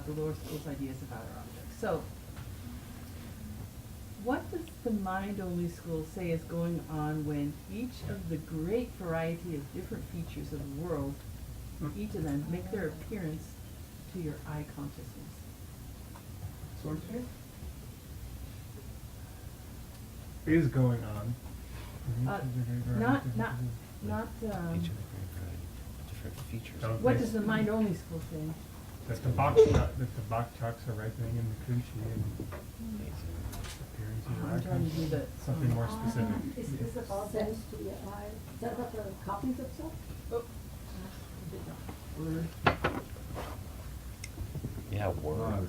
the lower school's ideas about our objects. So, what does the mind-only school say is going on when each of the great variety of different features of the world, each of them, make their appearance to your eye consciousness? Sword fair? Is going on. Not, Each of the different features. Don't what think- does the mind-only school say? That the bok chocs are ripening in the coochie and appearing to your I'm eye trying to do the. something more specific. Is this about sense to your eye? Is that what the copies of stuff? Oh. Word. Yeah, word.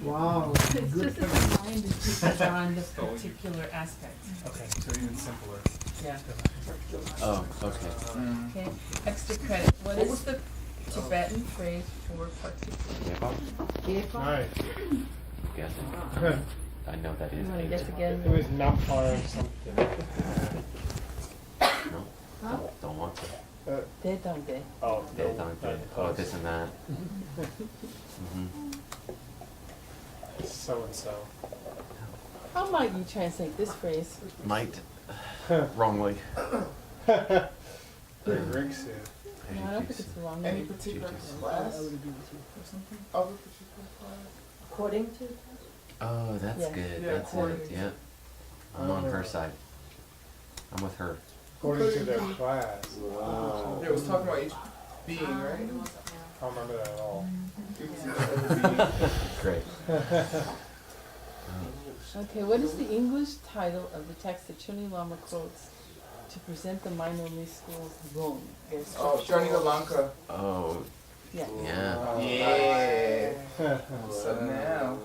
Wow. It's just that the mind is just on the particular aspect. Okay, so even simpler. Yeah. Oh, okay. Okay, extra credit. What is the Tibetan phrase for particular? Nice. Guessing. I know that You is. wanna guess again? It was not far or something. No, don't want to. They don't they? Oh, They don't get it. Oh, this and that. So and so. How might you translate this phrase? Might. Wrongly. Rick suit. No, I don't think it's the wrong Any one. particular Jesus. class or something? Other particular class? According to? Oh, that's Yeah. good. Yeah, That's according it. Yeah. I'm on her side. I'm with her. According to their class. Yeah, it was talking about each being, right? I don't remember that at all. You can see the other Great. Okay, what is the English title of the text that Chuni Lama quotes to present the mind-only school's Rome? Their Oh, Johnny the Lanka. Oh, Yeah. yeah. Yeah. So now.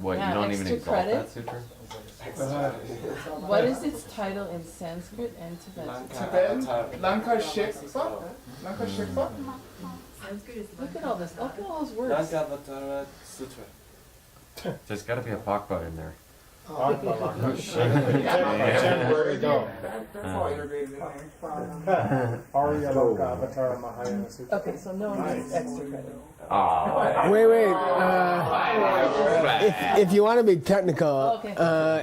What, Yeah, you don't even extra exalt credit. that sutra? What is its title in Sanskrit and Tibetan? Tibetan? Lanka Shikpa? Lanka Shikpa? Look at all this. Look at all those words. Lankavatara Sutra. There's gotta be a pakpa in there. Where we go? That's all integrated in there. Arya Loka Avatar Mahayana Sutra. Okay, so no one gets extra credit. Oh. Wait. If you want to be technical, Okay.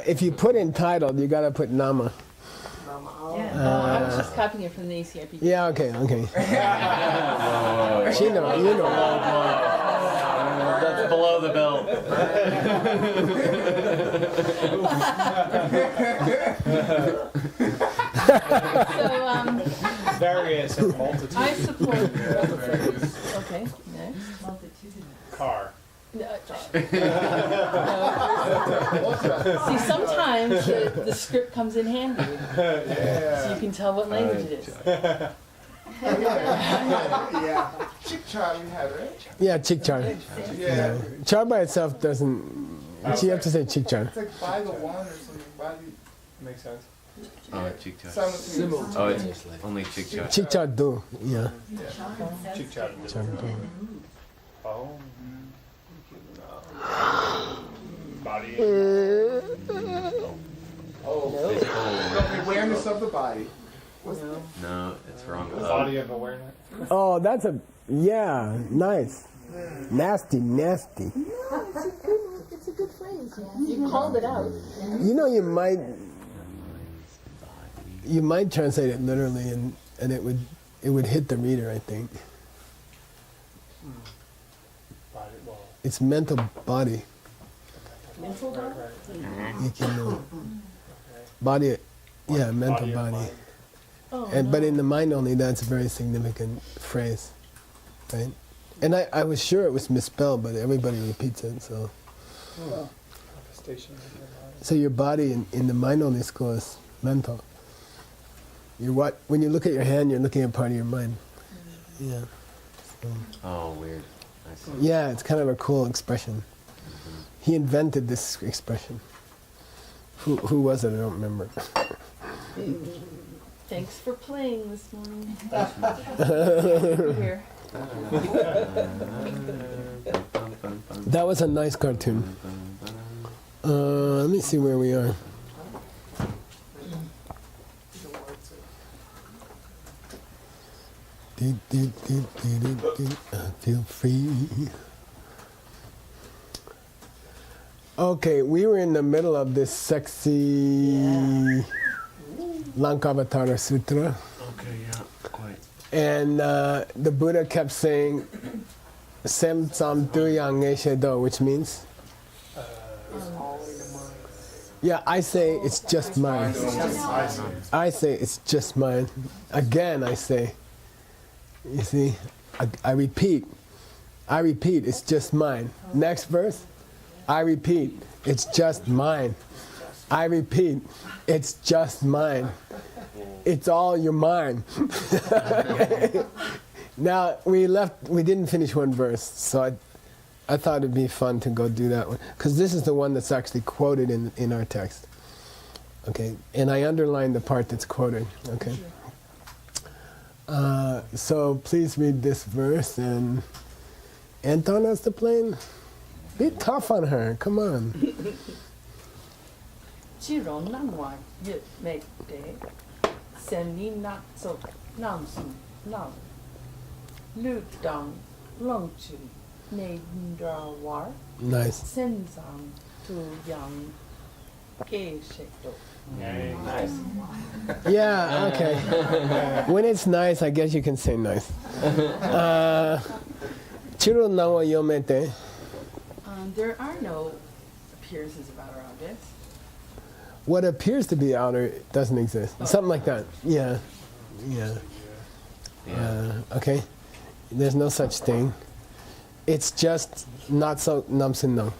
if you put in titled, you got to put nama. I was just copying it from the ACIP. Yeah, okay. She know, you know. That's below the belt. So, Various and multitude. I support. Okay, next. Car. No. See, sometimes the script comes in handy, so you can tell what language it is. Yeah. Chick char we had, right? Yeah, chick-char. Yeah. Char by itself doesn't, you have to say chick-char. It's like by the one or something. By the Makes sense. Oh, chick char. simultaneous. Oh, it's only chick char. Chick-char do, yeah. Chick chat. Char do. Oh. Body. Oh, the awareness of the body. No, it's wrong. Body of awareness. Oh, that's yeah, nice. Nasty. It's a good phrase, yeah. You called it out. You know, you might translate it literally, and it would hit the reader, I think. Body. Well. It's mental body. Mental Right. You can body, yeah, mental Body of body. mind. Oh, But no. in the mind only, that's a very significant phrase, right? And I was sure it was misspelled, but everybody repeats it. So Manifestation of your body. so your body in the mind only school is mental. When you look at your hand, you're looking at part of your mind. Yeah. So, Oh, weird. I see. yeah, it's kind of a cool expression. He invented this expression. Who was it? I don't remember. Thanks for playing this morning. Here. That was a nice cartoon. Let me see where we are. Feel free. Okay, we were in the middle of this sexy Lankavatara Sutra. Okay, yeah, quite. And the Buddha kept saying, Sem Tsam Tuyang Eshe Do, which means? Yeah, I say it's just mine. I say it's just mine. Again, I say. You see, I repeat, it's just mine. Next verse, I repeat, it's just mine. I repeat, it's just mine. It's all your mind. Now, we didn't finish one verse, so I thought it'd be fun to go do that one. Because this is the one that's actually quoted in our text. Okay, and I underlined the part that's quoted, okay? So please read this verse, and Anton has the plane. Be tough on her, come on. Chiron Namwa Yit Make Day Semi Not So Nam Su Nam Lu Dang Long Chu Nendra War Nice. Senzang Tu Yang Ke Shekto. Nice. Yeah, okay. When it's nice, I guess you can say nice. Chiro nawa yomete. There are no appearances of outer objects. What appears to be outer doesn't exist. Something like that. Yeah. Okay. There's no such thing. It's just not so namsen no.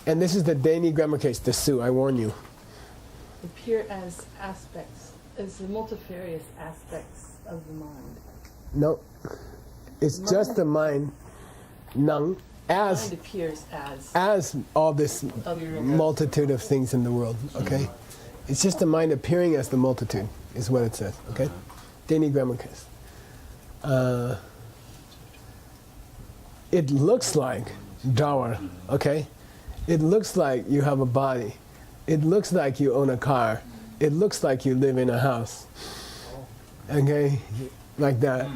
And this is the Dani grammar case, the Su, I warn you. Appear as aspects, as the multifarious aspects of the mind. No. It's just the mind, nang, as Mind appears as all this other multitude of things in the world, okay? It's just the mind appearing as the multitude, is what it says, okay? Dani grammar case. It looks like Dawar, okay? It looks like you have a body. It looks like you own a car. It looks like you live in a house. Okay? Like that.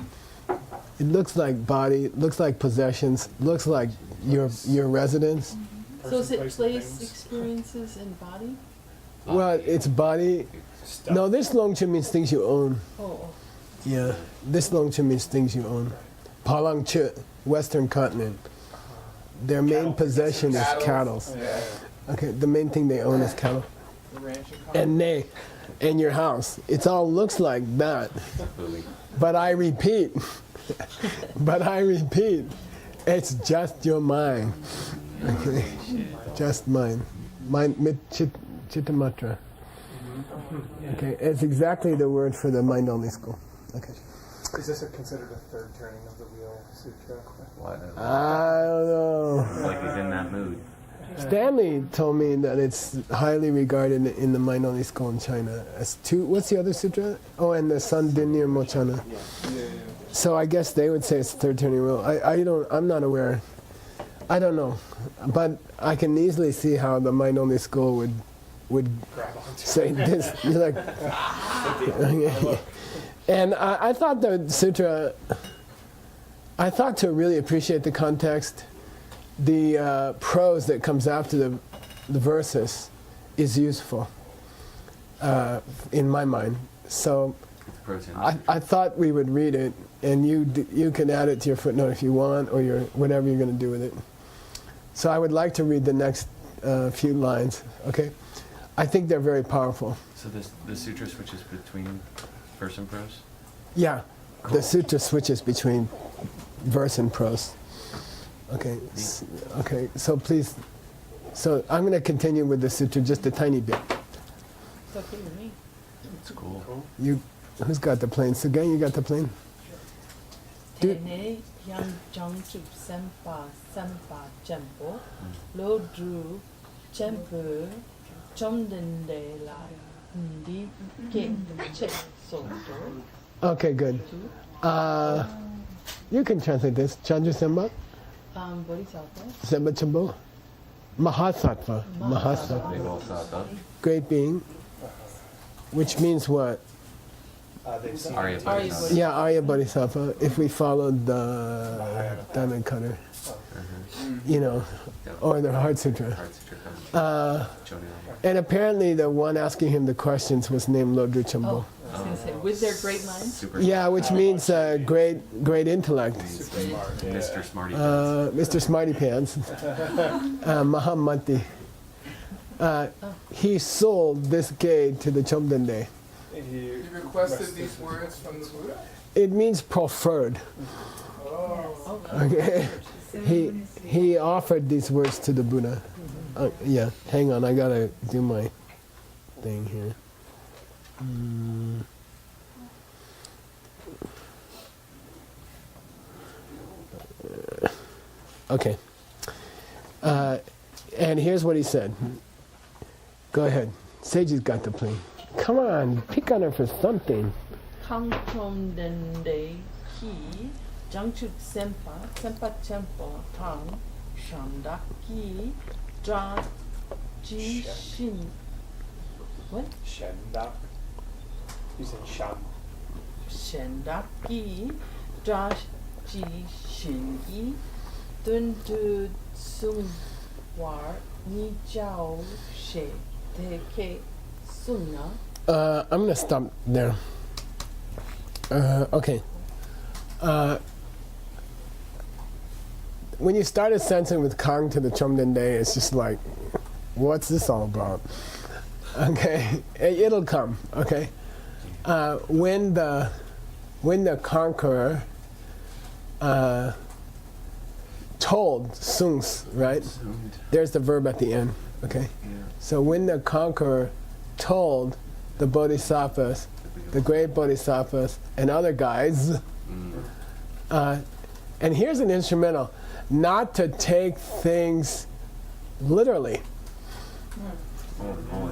It looks like body, looks like possessions, looks like your residence. So is it place experiences and body? Well, it's body. No, this longchen means things you own. Oh. Yeah. This longchen means things you own. Palangche, Western continent. Their main possession is cattle. Yeah. Okay, the main thing they own is cattle. The ranch And your house. It all looks like that. But I repeat, it's just your mind. Okay, just mine. Mind, chittamatra. Okay, it's exactly the word for the mind-only school. Okay. Is this considered a third turning of the wheel sutra? What? I don't know. Like he's in that mood. Stanley told me that it's highly regarded in the mind-only school in China as two. What's the other sutra? Oh, and the San Dinir Mochana. So I guess they would say it's the third turning wheel. I'm not aware. I don't know, but I can easily see how the mind-only school would say this. You're like, and I thought the sutra. I thought to really appreciate the context, the prose that comes after the verses is useful in my mind. So I thought we would read it, and you can add it to your footnote if you want, or whatever you're going to do with it. So I would like to read the next few lines. Okay, I think they're very powerful. So the sutra switches between verse and prose? Yeah, the sutra switches between verse and prose. Okay, okay. So please, I'm going to continue with the sutra just a tiny bit. It's okay with me. It's cool. Who's got the plane? Sugan, you got the plane? Tene yang jang chup sempa jempo lo dru jempo chomdende la ndi ke che so do. Okay, good. You can translate this. Chandra Semba? Bodhisattva. Semba Chambo? Mahasattva. Mahasattva. Great being. Which means what? they've seen Arya it. Bodhisattva. Yeah, Arya Bodhisattva, if we followed the Diamond Cutter, you know, or the Heart Sutra. Heart Sutra comes. Choni Lama. And apparently the one asking him the questions was named Lodru Chambo. Oh, I was going to say, with their great minds. Super Yeah, which means great intellect. Mr. Smarty Mr. Smarty Pants, Mahamanti. He sold this gate to the Chomdende. He requested these words from the Buddha. It means preferred. Oh, Okay. He offered these words to the Buddha. Yeah, hang on, I gotta do my thing here. Okay. And here's what he said. Go ahead. Seiji's got the plane. Come on, pick on her for something. 강촌덴데 키 장축 sempa chenpo tang shandaki dra ji shin. What? Shendak. You said Sham. Shandaki dra ji shingi dun du sung war ni jiao she de ke sunga. I'm going to stop there. Okay. When you start a sentence with Kang to the Chomdende, it's just like, what's this all about? Okay, it'll come. Okay, when the conqueror told Sungs, right? There's the verb at the end. Okay, so when the conqueror told the bodhisattvas, the great bodhisattvas, and other guys, and here's an instrumental, not to take things literally.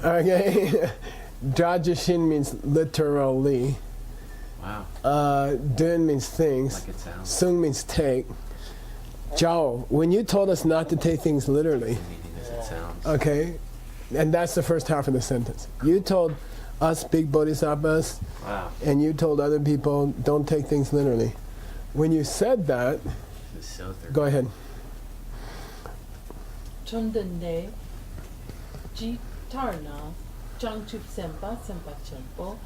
Okay, Drajashin means literally. Wow. Dun means things. Like it sounds. Sung means take. Jiao, when you told us not to take things literally, Meaning as it sounds. okay, and that's the first half of the sentence. You told us big bodhisattvas, Wow. and you told other people, don't take things literally. When you said that, This is so third. go ahead. Chondende ji tarna jangchup sempa chenpo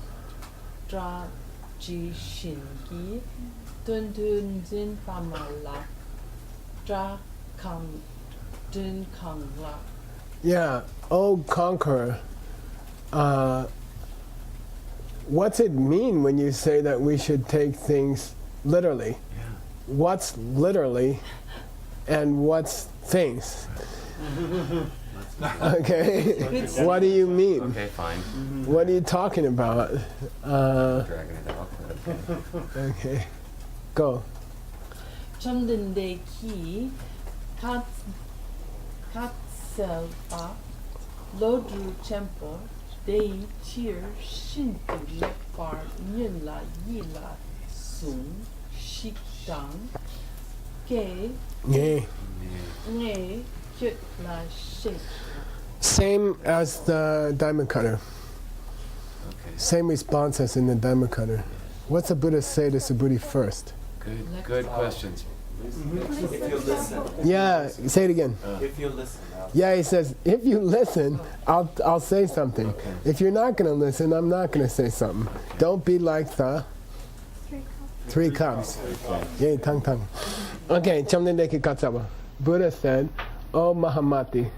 dra ji shingi dun dun zin pamala dra kang dun kang la. Yeah, oh conqueror, what's it mean when you say that we should take things literally? Yeah. What's literally and what's things? Okay, what do you mean? Okay, fine. What are you talking about? Dragging it out. Okay. Okay, go. Chondende ki katselpa lodru chempo dei cheer shintu lepar nyunla yila sung shikdang ke Yeah. nge kyut la shik. Same as the diamond cutter. Okay. Same response as in the diamond cutter. What's the Buddha say to Subhuti first? Good questions. If you listen. Yeah, say it again. If you listen. Yeah, he says, if you listen, I'll say something. Okay. If you're not going to listen, I'm not going to say something. Don't be like the three cups. Yeah, tongue. Okay, Chamnendeki Katsaba. Buddha said, Oh Mahamati,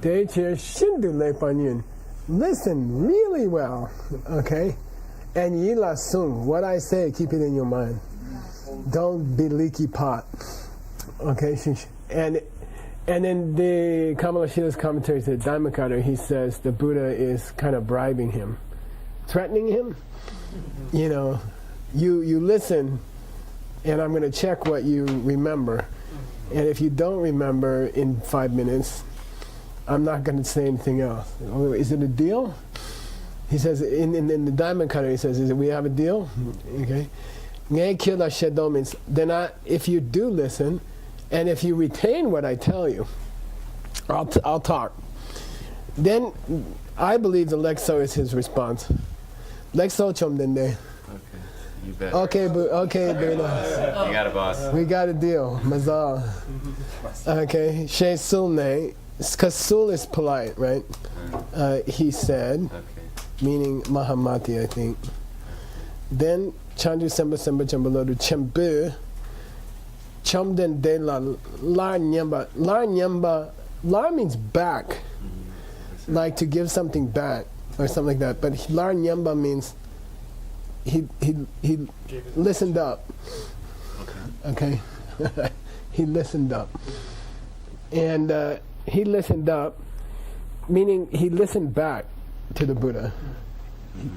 Deichir Shindu Lepanyin, listen really well, okay? And Yila Sung, what I say, keep it in your mind. Don't be leaky pot. Okay, and in the Kamalashila's commentary to the Dhammakata, he says the Buddha is kind of bribing him, threatening him. You know, you listen, and I'm going to check what you remember. And if you don't remember in 5 minutes, I'm not going to say anything else. Oh, is it a deal? He says, in the Dhammakata, he says, we have a deal? Okay. Means, then if you do listen, and if you retain what I tell you, I'll talk. Then I believe the Lexo is his response. Like Sochom Dende. Okay. You bet. Okay, Buddha. You got it, boss. We got a deal. Mazal. Okay. She Sulne. Because Sul is polite, right? He said, Okay. meaning Mahamati, I think. Then Chandu Semba Semba Chambalodu Chambu. Chamden de la Lar Nyamba. Lar Nyamba. Lar means back. Like to give something back or something like that. But Lar Nyamba means he listened up. Okay. He listened up. And he listened up, meaning he listened back to the Buddha.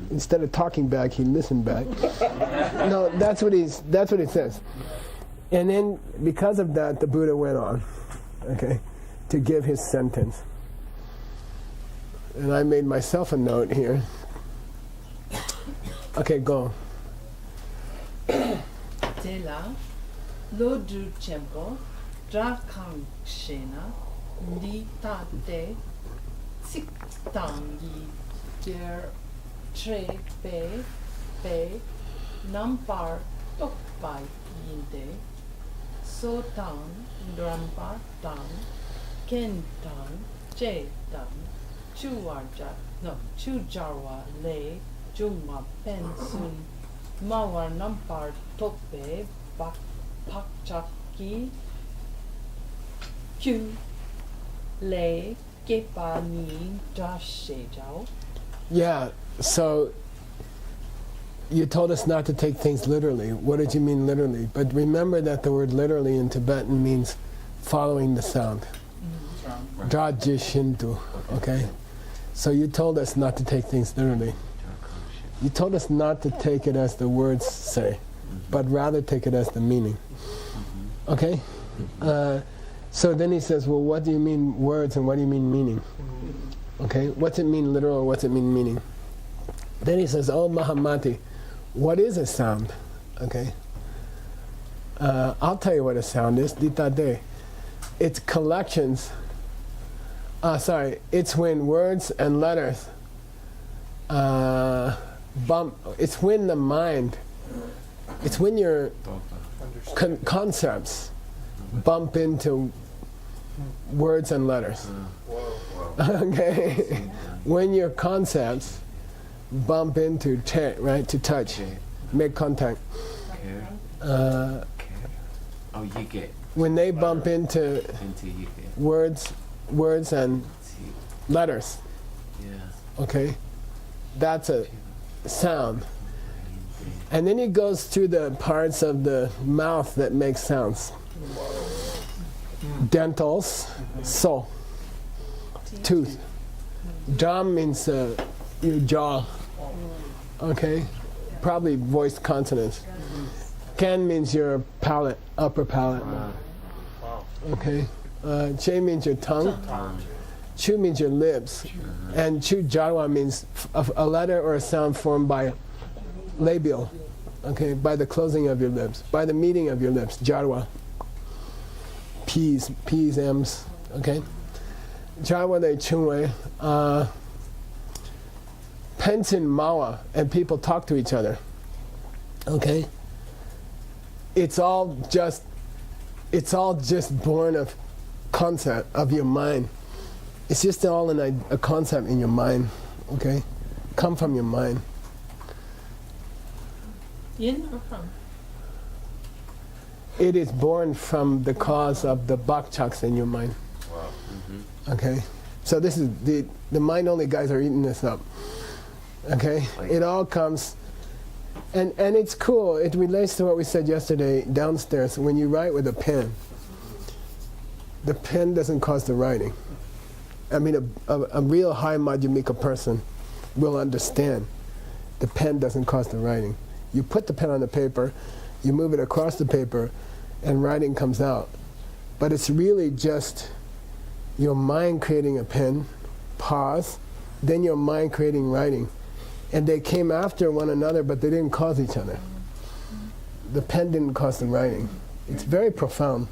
Instead of talking back, he listened back. No, that's what it says. And then because of that, the Buddha went on, okay, to give his sentence. And I made myself a note here. Okay, go. Tela, Lodu Chempo, Drakang Shena, Ndi Tate, Siktangi, Der Tre Pe, Nampar Tokpai Yinde, Sotan, Drampa Tan, Kentan, Jetan, Chujarwa Le, Jungma Pensun, Mawar Nampar Tope, Pakchaki, Q, Le, Kepani, Dashejao. Yeah, so you told us not to take things literally. What did you mean literally? But remember that the word literally in Tibetan means following the sound. Drajishintu, okay? So you told us not to take things literally. You told us not to take it as the words say, but rather take it as the meaning. Okay? So then he says, well, what do you mean words and what do you mean meaning? Okay? What's it mean literal or what's it mean meaning? Then he says, oh, Mahamati, what is a sound? Okay? I'll tell you what a sound is. Ditade. It's collections. It's when words and letters bump. It's when the mind, it's when your concepts bump into words and letters. Okay? When your concepts bump into right, to touch, make contact. When they bump into words and letters, okay, that's a sound. And then he goes through the parts of the mouth that make sounds. Dentals, so, tooth. Jam means your jaw, okay, probably voiced consonants. Ken means your palate, upper palate. Okay. Che means your tongue. Chu means your lips. And chu jarwa means a letter or a sound formed by labial. Okay, by the closing of your lips, by the meeting of your lips. Jarwa. P's, M's. Okay. Jarwa de chungwe. Pensin mawa, and people talk to each other. Okay. It's all just born of concept of your mind. It's just all a concept in your mind, okay? Come from your mind. In or from? It is born from the cause of the bakchaks in your mind. Wow. Okay? So this is, the mind-only guys are eating this up. Okay? It all comes, and it's cool. It relates to what we said yesterday downstairs. When you write with a pen, the pen doesn't cause the writing. I mean, a real high madhyamika person will understand the pen doesn't cause the writing. You put the pen on the paper, you move it across the paper, and writing comes out. But it's really just your mind creating a pen, pause, then your mind creating writing. And they came after one another, but they didn't cause each other. The pen didn't cause the writing. It's very profound.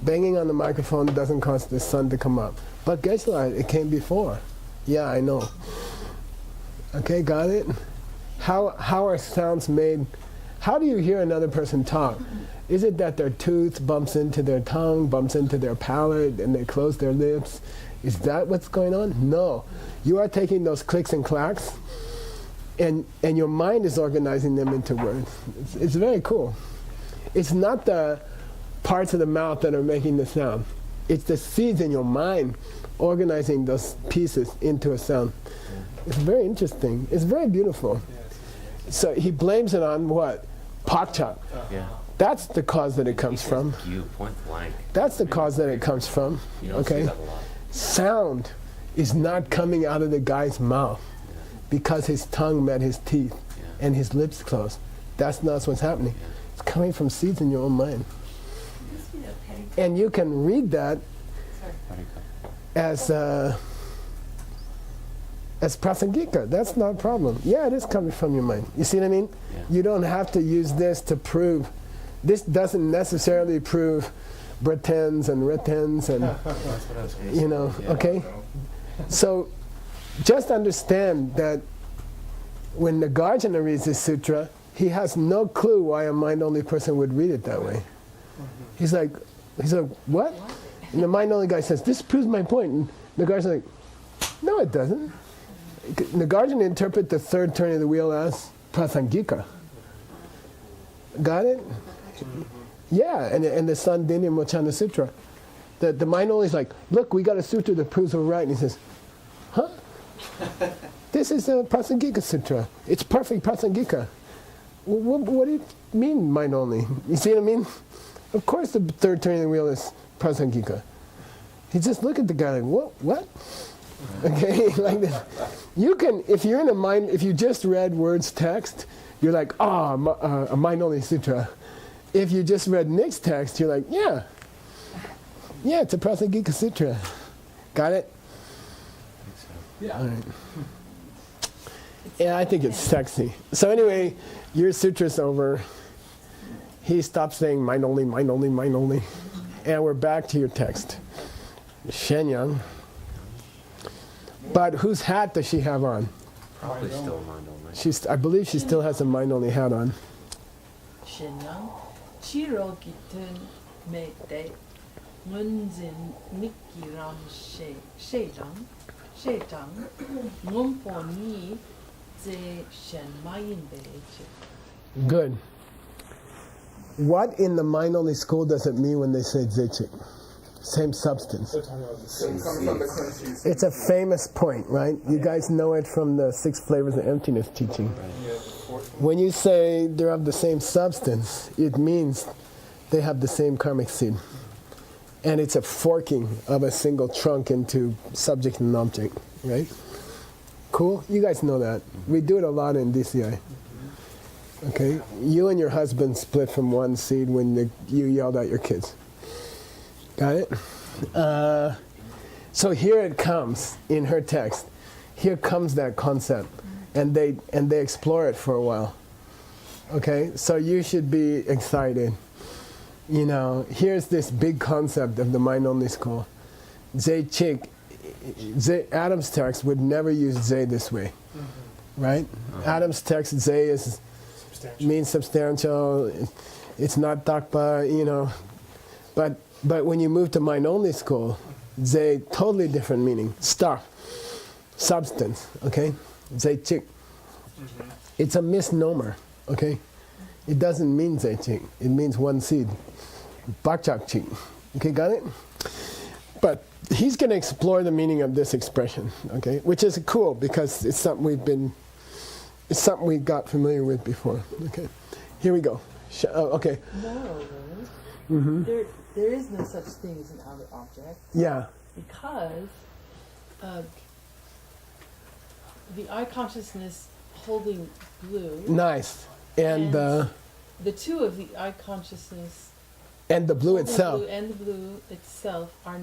Banging on the microphone doesn't cause the sun to come up. But Geshe-la, it came before. Yeah, I know. Okay, got it? How are sounds made? How do you hear another person talk? Is it that their tooth bumps into their tongue, bumps into their palate, and they close their lips? Is that what's going on? No. You are taking those clicks and clacks, and your mind is organizing them into words. It's very cool. It's not the parts of the mouth that are making the sound. It's the seeds in your mind organizing those pieces into a sound. It's very interesting. It's very beautiful. So he blames it on what? Pakchak. Yeah. That's the cause that it comes from. You point blank. That's the cause that it comes from. You don't see Okay? that a lot. Sound is not coming out of the guy's mouth because his tongue met his teeth and his lips closed. That's not what's happening. It's coming from seeds in your own mind. And you can read that as prasangika. That's not a problem. Yeah, it is coming from your mind. You see what I mean? Yeah. You don't have to use this to prove. This doesn't necessarily prove bretens and retens and, That's what I was going to you know, Yeah. okay? So just understand that when Nagarjuna reads this sutra, he has no clue why a mind-only person would read it that way. He's like, what? And the mind-only guy says, this proves my point. And Nagarjuna's like, no, it doesn't. Nagarjuna interpret the third turn of the wheel as prasangika. Got it? Yeah, and the Sandhya Mochana Sutra. The mind-only is like, look, we got a sutra that proves we're right. And he says, huh? This is a prasangika sutra. It's perfect prasangika. What do you mean mind-only? You see what I mean? Of course the third turn of the wheel is prasangika. He just look at the guy like, what? Okay, like this. You can, if you're in a mind, if you just read words text, you're like, a mind-only sutra. If you just read Nick's text, you're like, yeah, it's a prasangika sutra. Got it? Yeah. All right. Yeah, I think it's sexy. So anyway, your sutra's over. He stopped saying mind only, mind only, mind only. And we're back to your text. Shenyang. But whose hat does she have on? Probably still mind only. I believe she still has a mind only hat on. 신랑 치로 깃든 메때 문진 미끼랑 셰장 몸보니 제 셴마인데 Good. What in the mind only school does it mean when they say zechik? Same substance. They're talking about the same coming from the crunchy. It's a famous point, right? You guys know it from the 6 flavors of emptiness teaching. When you say they're of the same substance, it means they have the same karmic seed. And it's a forking of a single trunk into subject and object, right? Cool? You guys know that. We do it a lot in DCI. Okay? You and your husband split from one seed when you yelled at your kids. Got it? So here it comes in her text. Here comes that concept. And they explore it for a while. Okay? So you should be excited. You know, here's this big concept of the mind-only school. Zay Chik, Adam's text would never use Zay this way. Right? Adam's text, Zay means substantial. It's not dakpa, you know. But when you move to mind-only school, Zay, totally different meaning. Stuff, substance, okay? Zay Chik. It's a misnomer, okay? It doesn't mean Zay Chik. It means one seed. Bakchak Chik. Okay, got it? But he's going to explore the meaning of this expression, okay? Which is cool because it's something we got familiar with before. Okay, here we go. Okay. No, there is no such thing as an outer object Yeah. because the eye consciousness holding blue Nice. And the two of the eye consciousness and the blue holding itself. blue and the blue itself are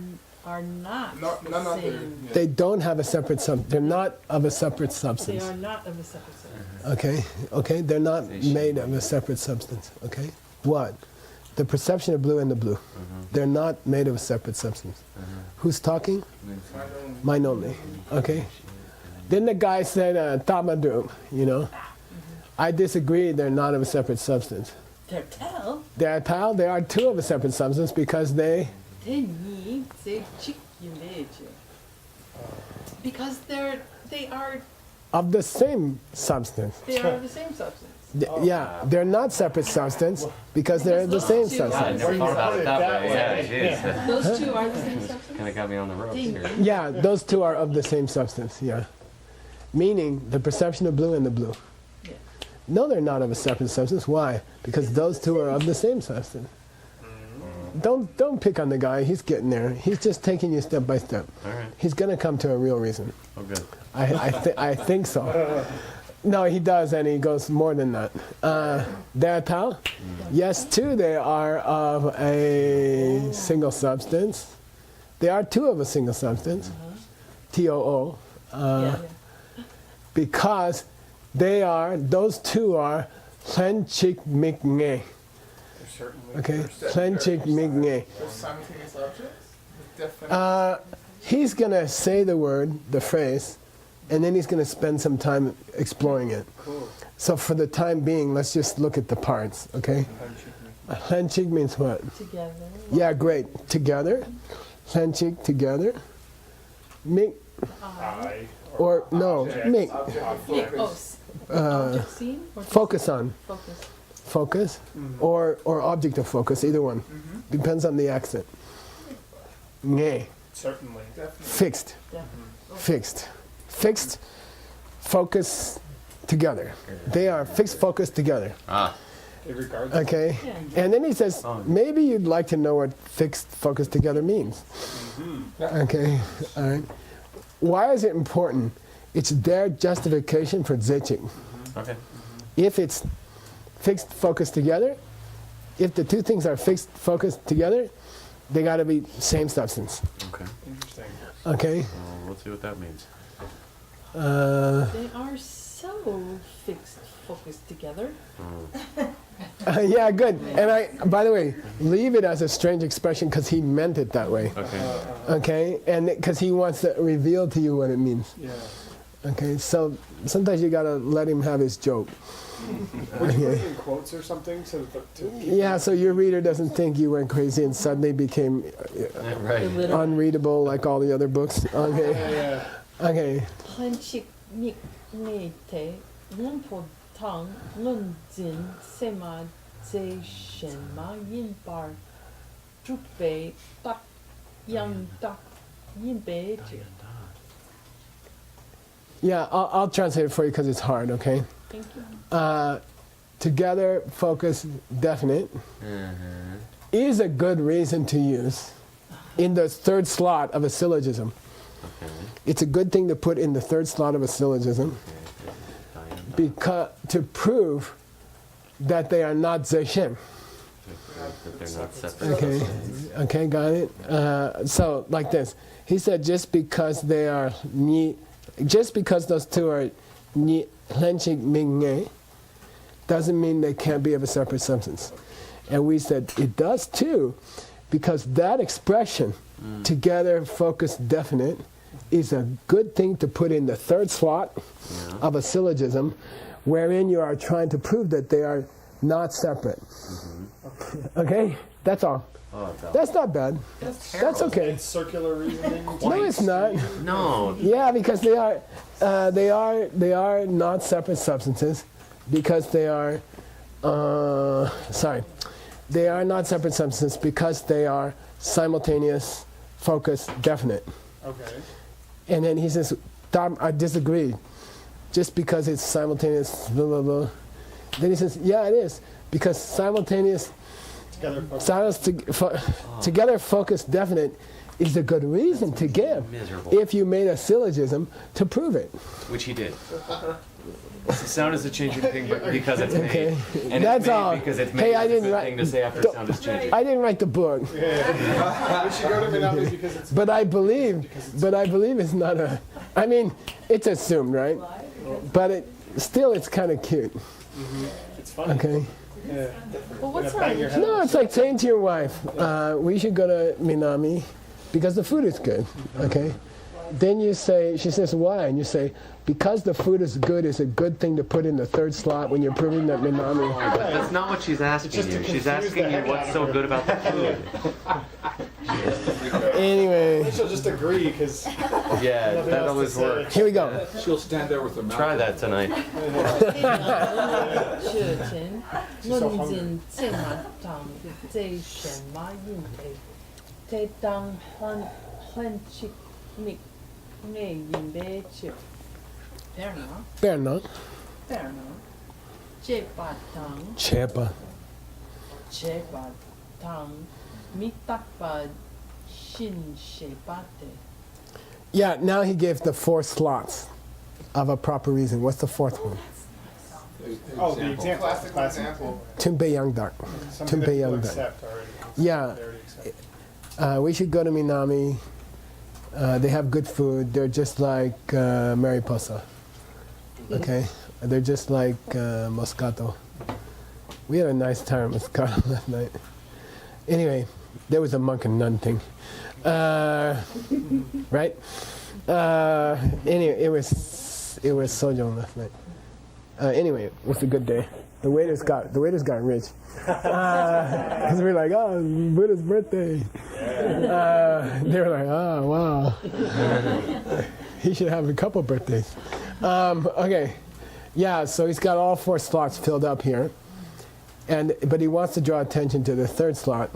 not Not the same. They don't have a separate they're not of a separate They substance. are not of a separate substance. Okay, they're not made of a separate substance. Okay, what? The perception of blue and the blue. They're not made of a separate substance. Who's talking? Mind only. Okay. Then the guy said, Tamadru, you know. I disagree. They're not of a separate substance. Tertel, They are two of a separate substance because they. teni, zechikyileje. Because they are Of the same substance. the same substance. Yeah, they're not separate substance because they're the same God, I substance. never thought about it that way. Yeah, jeez. Those two are the same substance? Kind of got me on the ropes here. Yeah, those two are of the same substance, yeah. Meaning the perception of blue and the blue. Yeah. No, they're not of a separate substance. Why? Because those two are of the same substance. Don't pick on the guy. He's getting there. He's just taking you step by step. All right. He's going to come to a real reason. Oh, good. I think so. No, he does, and he goes more than that. Dertal, yes, too, they are of a single substance. They are two of a single substance, TOO, Yeah. because those two are Hlenchik Miknge. They're certainly. Okay, they're Hlenchik Miknge. They're simultaneous objects? Definitely. He's going to say the word, the phrase, and then he's going to spend some time exploring it. Cool. So for the time being, let's just look at the parts, okay? Hlenchik means what? Together. Yeah, great. Together. Hlenchik, together. Mik, I. or no, mik. Object scene? Or just Focus on. focus? Focus. Or object of focus, either one. Depends on the accent. Nge, Certainly. Definitely. fixed. Yeah. Fixed. Fixed, focus, together. They are fixed, focus, together. Ah, Regardless. Okay? Yeah. And then he says, maybe you'd like to know what fixed, focus, together means. Okay? All right. Why is it important? It's their justification for zeching. okay. If it's fixed, focus, together, if the two things are fixed, focus, together, they got to be same substance. Okay. Interesting. Okay? Let's see what that means. They are so fixed, focused together. Yeah, good. And by the way, leave it as a strange expression because he meant it that way. Okay. Okay? And because he wants to reveal to you what it means. Yeah. Okay? So sometimes you got to let him have his joke. Would you put it in quotes or something to Yeah, so your reader doesn't think you went crazy and suddenly became Right. Illiterate. unreadable like all the other books. Okay. Yeah. Okay. Hlenchik nik nete lumpo tang lun jin sema ze shen ma yin bar juk bei tak yang tak yin bei je. Yeah, I'll translate it for you because it's hard, okay? Thank you. Together, focus, definite is a good reason to use in the third slot of a syllogism. Okay. It's a good thing to put in the third slot of a syllogism because to prove that they are not zeshem. That they're not separate. Okay, okay, got it. So like this, he said just because they are just because those two are hlenchik minge doesn't mean they can't be of a separate substance. And we said it does too, because that expression, together, focus, definite, is a good thing to put in the third slot of a syllogism, wherein you are trying to prove that they are not separate. Okay? That's all. Oh, That's not bad. That's okay. It's circular reasoning. No, it's not. no. Yeah, because they are not separate substances, because they are they are not separate substances because they are simultaneous, focus, definite. Okay. And then he says, Dom, I disagree. Just because it's simultaneous, blah, blah, blah. Then he says, yeah, it is. Because simultaneous, together, focus, definite is a good reason to give Miserable. if you made a syllogism to prove it. Which he did. Sound is a changing thing, but because it's made. Okay. And That's it's made all. because it's made. Hey, I It's a didn't good write- thing to say after don't- sound is changing. I didn't write the book, We should go to Minami because it's. but I believe it's not a. I mean, it's assumed, right? But it's kind of cute. It's funny. Okay. Yeah. Well, what's Bang your head. No, it's like saying to your wife, we should go to Minami because the food is good. Okay. then you say, she says, why? And you say, because the food is good, is a good thing to put in the third slot when you're proving that Minami. But that's not what she's asking you. She's asking you what's so good about the food. Anyway, She'll just agree because Yeah, that always works. here we go. She'll stand there with her mouth. Try that tonight. 事情，論盡正物堂這什麼應地，這當很切密嘅應別切，Fair enough. 這把堂 Chepa. 這把堂，咪達把新這把的。 Yeah, now he gave the 4 slots of a proper reason. What's the 4th one? oh, the example, classic example, Tumpe Yangdak. something that Tumpe people Yangdak. accept already. Yeah. They already accept. We should go to Minami. They have good food. They're just like Mariposa. Okay? They're just like Moscato. We had a nice time at Moscato last night. Anyway, there was a monk and nun thing. Right? Anyway, it was sojourn last night. Anyway, it was a good day. The waiters got rich. Because we were like, oh, Buddha's birthday. They were like, oh, wow. He should have a couple birthdays. Okay. Yeah, so he's got all 4 slots filled up here. But he wants to draw attention to the 3rd slot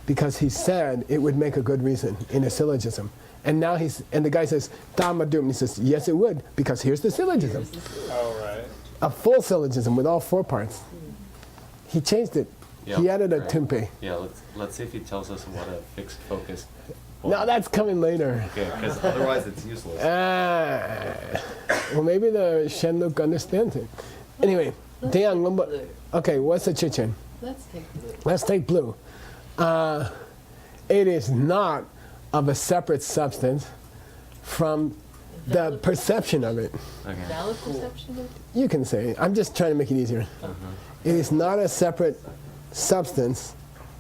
because he said it would make a good reason in a syllogism. And now the guy says, Dhamma Dum. He says, yes, it would, because here's the syllogism. Oh, right. A full syllogism with all 4 parts. He changed it. He added a tumpe. Yeah, let's see if he tells us what a fixed focus. No, that's coming later. Okay, because otherwise it's useless. Well, maybe the Shenluk understands it. Anyway, Dian, okay, what's the chichen? Let's take blue. Let's take blue. It is not of a separate substance from the perception of it. Okay. Valid perception of You can say it. I'm just trying to make it easier. It is not a separate substance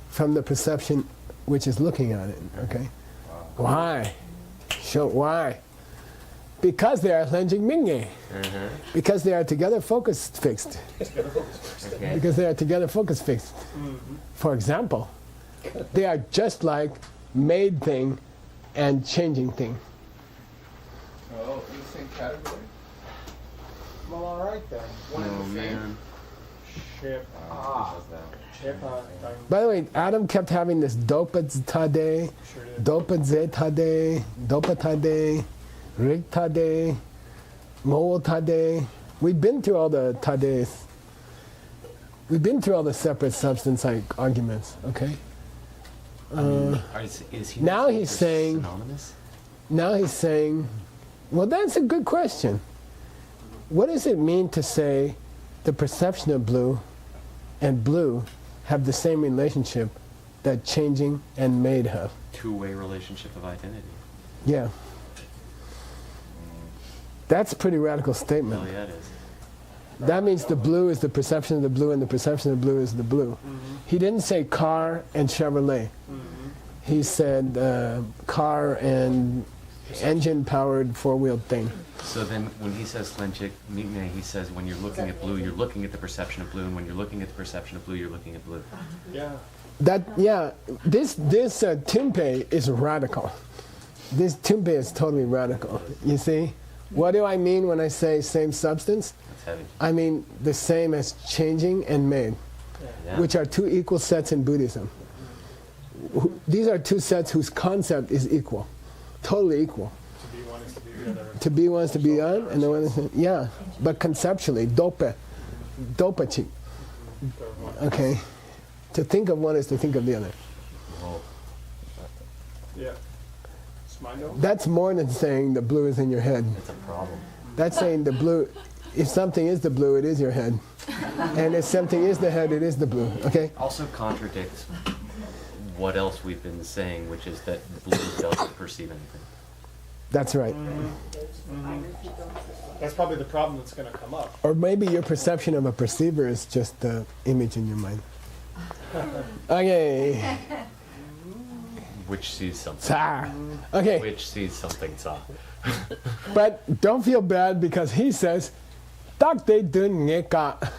from the perception which is looking at it. Okay? Why? Show why? Because they are Lenjing Mingye. Because they are together focus fixed. Okay. Because they are together focus fixed. For example, they are just like made thing and changing thing. Oh, in the same category? Well, all right then. One Oh and the same. man. Ship. By the way, Adam kept having this dopa tade, Sure did. dopa tade, dopa tade, rig tade, mo tade. We've been through all the tades. We've been through all the separate substance like arguments. Okay. Is he now saying he's they're saying- synonymous? Now he's saying, well, that's a good question. What does it mean to say the perception of blue and blue have the same relationship that changing and made have? Two-way relationship of identity. Yeah. That's a pretty radical statement. Oh yeah, it is. That means the blue is the perception of the blue and the perception of the blue is the blue. He didn't say car and Chevrolet. He said car and engine-powered four-wheeled thing. So then when he says Lenchik Migne, he says when you're looking at blue, you're looking at the perception of blue, and when you're looking at the perception of blue, you're looking at blue. Yeah. This Timpe is radical. This Timpe is totally radical. You see? What do I mean when I say same substance? That's heavy. I mean the same as changing and made, Yeah. which are two equal sets in Buddhism. These are two sets whose concept is equal, totally equal. To be one is to be the other. To be one is to be on, and the one is, yeah. But conceptually, dopachi. Okay. To think of one is to think of the other. Whoa. Yeah. Smindo? That's more than saying the blue is in your head. That's a problem. That's saying the blue, if something is the blue, it is your head. And if something is the head, it is the blue. Okay? Also contradicts what else we've been saying, which is that blue doesn't perceive anything. That's right. That's probably the problem that's going to come up. Or maybe your perception of a perceiver is just the image in your mind. Okay. Which sees something. Sa. Okay, Which sees something, sa. but don't feel bad because he says, "Tak de dun ngeka."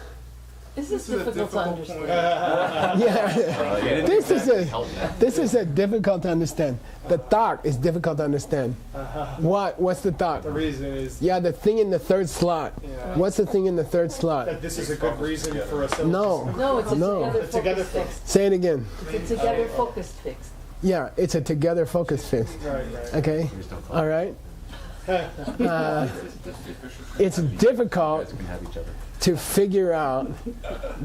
This is This is a difficult to difficult understand. point. Yeah, You didn't this is exactly a help that. this is a difficult to understand. The tak is difficult to understand. What's the tak? The reason is Yeah, the thing in the third slot. yeah, What's the thing in the third slot? that this is a good reason for a syllogism. No. No, it's a No. together Together focused fix. Say it again. It's a together focused fix. Yeah, it's a together focus fix. Right, right. Okay. You just don't call All right. It's difficult You can have each other. to figure out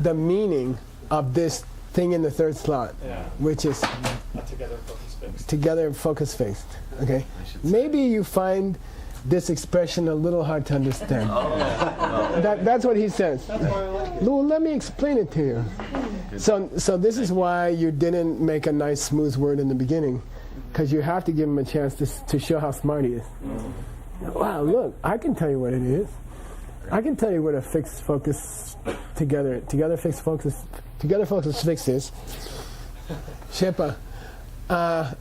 the meaning of this thing in the third slot, Yeah, which is a together focus fixed. together focus fixed. Okay. I should say. Maybe you find this expression a little hard to understand. Oh, That's what he says. That's why I like it. Well, let me explain it to you. So this is why you didn't make a nice smooth word in the beginning, because you have to give him a chance to show how smart he is. Wow, look, I can tell you what it is. I can tell you what a fixed focus together fixed focus fix is. Shepa.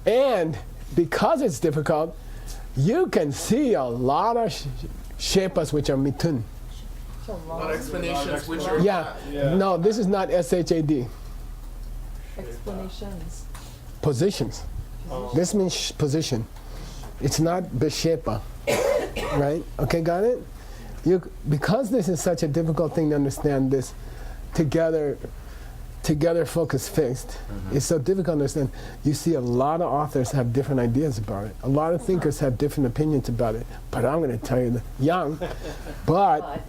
And because it's difficult, you can see a lot of shepas which are mitun. It's a A lot long of explanations, which are Yeah. Yeah. No, this is not SHAD. explanations. Positions. Oh. This means position. It's not beshepa. Right? Okay, got it? Because this is such a difficult thing to understand, this together focus fixed, it's so difficult to understand. You see a lot of authors have different ideas about it. A lot of thinkers have different opinions about it. But I'm going to tell you, young, but,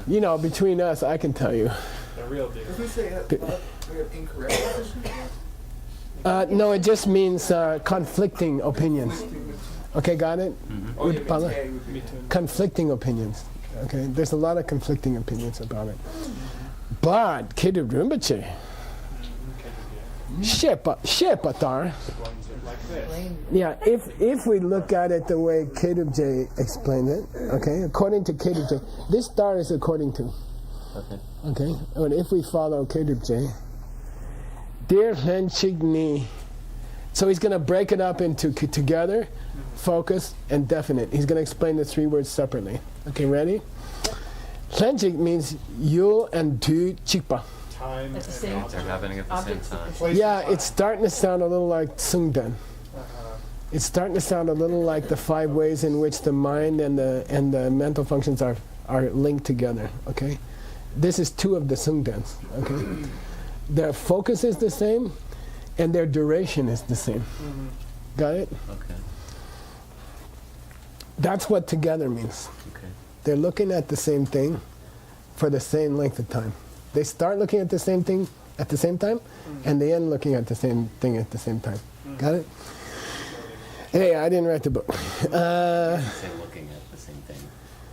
you know, between us, I can tell you. The real deal. Doesn't it say we have incorrect positions? No, it just means conflicting opinions. Okay, got it? Oh, yeah, Utapala. Mitei would be- Me too. Conflicting opinions. Okay, there's a lot of conflicting opinions about it. But Kedu Rinpoche, Shepatar, Like this. yeah, if we look at it the way Kedubje explained it, okay, according to Kedubje, this star is according to, Okay. okay, and if we follow Kedubje, dear Lenchigni, so he's going to break it up into together, focus, and definite. He's going to explain the three words separately. Okay, ready? Lenchig means yul and du chikpa. Time At the and same They're object. happening at the same Objects at time. the Place Yeah, and it's time. starting to sound a little like Sungden. It's starting to sound a little like the 5 ways in which the mind and the mental functions are linked together. Okay, this is 2 of the Sungdens. Okay, their focus is the same, and their duration is the same. Got it? Okay. That's what together means. Okay. They're looking at the same thing for the same length of time. They start looking at the same thing at the same time, and they end looking at the same thing at the same time. Got it? Hey, I didn't write the book. They say looking at the same thing.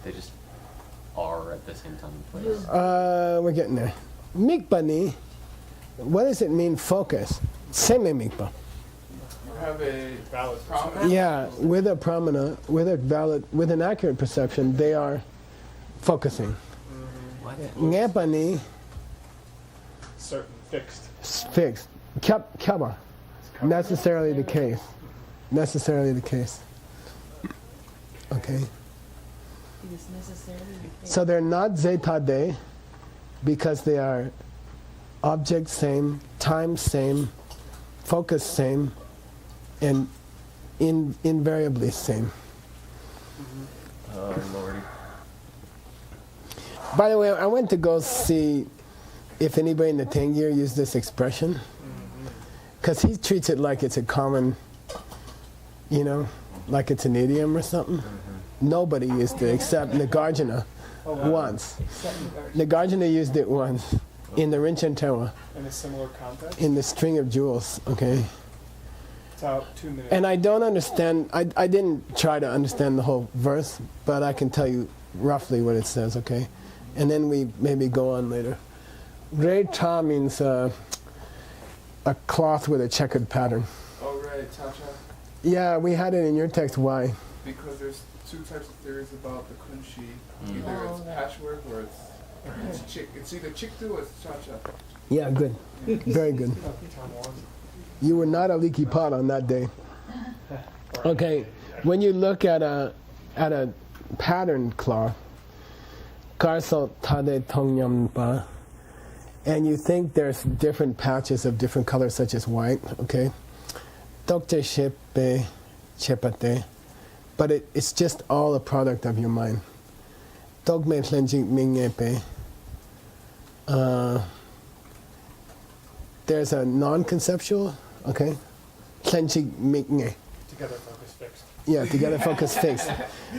They just are at the same time and place. We're getting there. Mikpa, what does it mean focus? Seme mikpa. You have a Valid. prominent. Yeah, with a pramana, with an accurate perception, they are focusing. What? Ngepani, Certain. Fixed. fixed. Kyaba, necessarily the case. Necessarily the case. Okay. It is necessarily the case. So they're not zeta de because they are object same, time same, focus same, and invariably same. Oh, Lordy. By the way, I went to go see if anybody in the Tangier used this expression, because he treats it like it's a common, you know, like it's an idiom or something. Nobody used it except Nagarjuna once. Nagarjuna used it once in the Rinchen Tewa, In a similar context. in the string of jewels, okay? It's out 2 minutes. And I don't understand, I didn't try to understand the whole verse, but I can tell you roughly what it says, okay? And then we maybe go on later. Re cha means a cloth with a checkered pattern. Oh, right, cha-cha. Yeah, we had it in your text, why? Because there's 2 types of theories about the kunshi. Either it's Oh, yeah. patchwork or it's chick. It's either chiktu or it's cha-cha. Yeah, good. Very good. You were not a leaky pot on that day. Okay, when you look at a patterned cloth, garso tade tongyamba, and you think there's different patches of different colors such as white, okay? Dokte shepe chepate, but it's just all a product of your mind. Dogme plenjing mingepe. There's a non-conceptual, okay? Plenjing minge. Together focus fixed. Yeah, together focus fixed.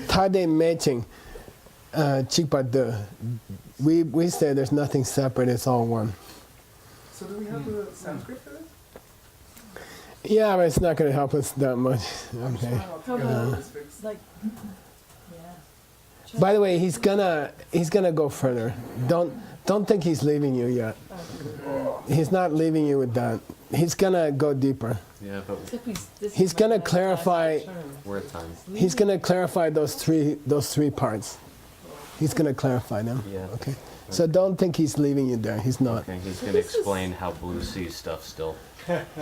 Tade matching. Chikpa. We say there's nothing separate, it's all one. So do we have the Sanskrit for this? Yeah, but it's not going to help us that much. Okay. How about, like, yeah. By the way, he's gonna go further. Don't think he's leaving you yet. He's not leaving you with that. He's gonna go deeper. Yeah, but He's gonna clarify. we're at time. He's gonna clarify those three parts. He's gonna clarify them. Yeah. Okay. So don't think he's leaving you there. He's not. Okay, he's gonna explain how blue sees stuff still.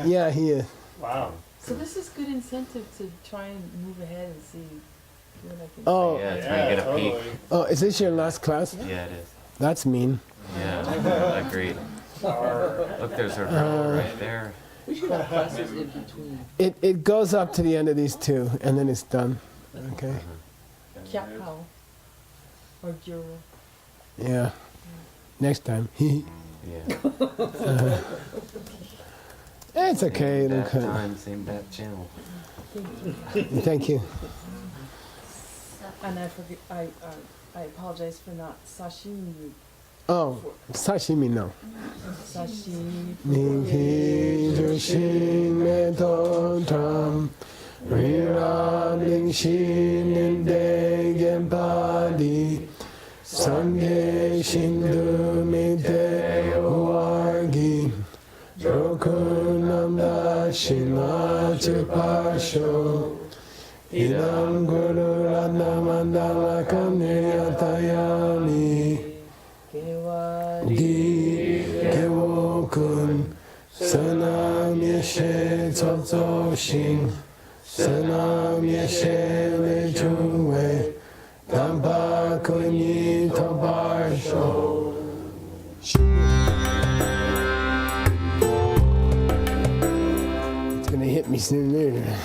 Yeah, he is. Wow. So this is good incentive to try and move ahead and see what I can. Oh, Yeah, try and get a peek. totally. oh, is this your last class? Yeah, it is. That's mean. Yeah, agreed. Look, there's a row right there. We should have classes in between. It goes up to the end of these two, and then it's done. Okay. Kiapao or Juro. Yeah. Next time. Yeah. It's okay. Same Look, bat time, same bat channel. thank you. And I forget. I apologize for not sashimi. Oh, sashimi no. Sashimi. Ninki jushin meto tram rira lingshin inde genpadi sange shindu mite uargi jokunam shina chupasho idam guru radnamandala kamniyatayami Gi gewokun sanam yeshe tsozo shin sanam yeshe lejuwe tampa kunyi tobarsho. It's gonna hit me sooner or later.